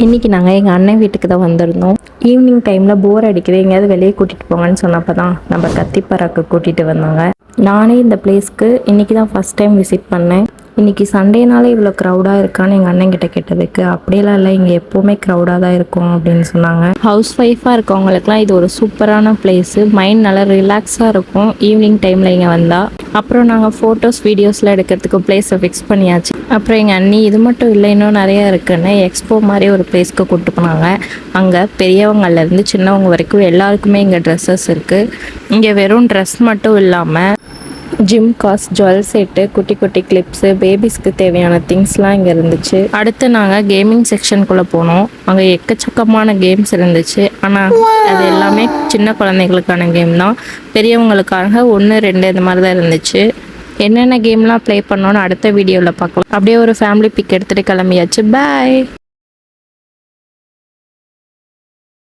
இன்றைக்கி நாங்கள் எங்கள் அண்ணன் வீட்டுக்கு தான் வந்திருந்தோம். ஈவினிங் டைமில் போர் அடிக்குது, எங்கேயாவது வெளியே கூட்டிகிட்டு போங்கன்னு சொன்னப்போ தான் நம்ம கத்திப்பாராக்கு கூட்டிகிட்டு வந்தாங்க. நானே இந்த பிளேஸ்க்கு இன்றைக்கி தான் ஃபஸ்ட் டைம் விசிட் பண்ணேன். இன்றைக்கி சண்டேனாலே இவ்வளோ க்ரௌடாக இருக்கான்னு எங்கள் அண்ணன் கிட்ட கேட்டதுக்கு அப்படியெல்லாம் இல்லை, இங்கே எப்போவுமே க்ரௌடாக தான் இருக்கும் அப்படின்னு சொன்னாங்க. ஹவுஸ் ஒய்ஃபாக இருக்கவங்களுக்குலாம் இது ஒரு சூப்பரான பிளேஸு. மைண்ட் நல்லா ரிலாக்ஸாக இருக்கும் ஈவினிங் டைமில் இங்கே வந்தால். அப்புறம் நாங்கள் ஃபோட்டோஸ் வீடியோஸில் எடுக்கிறதுக்கு பிளேஸை ஃபிக்ஸ் பண்ணியாச்சு. அப்புறம் எங்கள் அண்ணி இது மட்டும் இல்லை, இன்னும் நிறையா இருக்குன்னு எக்ஸ்போ மாதிரி ஒரு பிளேஸ்க்கு கூப்பிட்டு போனாங்க. அங்கே பெரியவங்கள்லேருந்து சின்னவங்க வரைக்கும் எல்லாருக்குமே இங்கே ட்ரெஸ்ஸஸ் இருக்குது. இங்கே வெறும் ட்ரெஸ் மட்டும் இல்லாமல் ஜிம் காஸ், ஜுவல் செட்டு, குட்டி குட்டி கிளிப்ஸு, பேபிஸ்க்கு தேவையான திங்ஸ்லாம் இங்கே இருந்துச்சு. அடுத்து நாங்கள் கேமிங் செக்ஷனுக்குள்ளே போனோம். அங்கே எக்கச்சக்கமான கேம்ஸ் இருந்துச்சு. ஆனால் அது எல்லாமே சின்ன குழந்தைகளுக்கான கேம் தான். பெரியவங்களுக்காக 1, 2 இந்த மாதிரி தான் இருந்துச்சு. என்னென்ன கேம்லாம் ப்ளே பண்ணோன்னு அடுத்த வீடியோவில் பார்க்கலாம். அப்படியே ஒரு ஃபேமிலி பிக் எடுத்துகிட்டு கிளம்பியாச்சு. பாய்.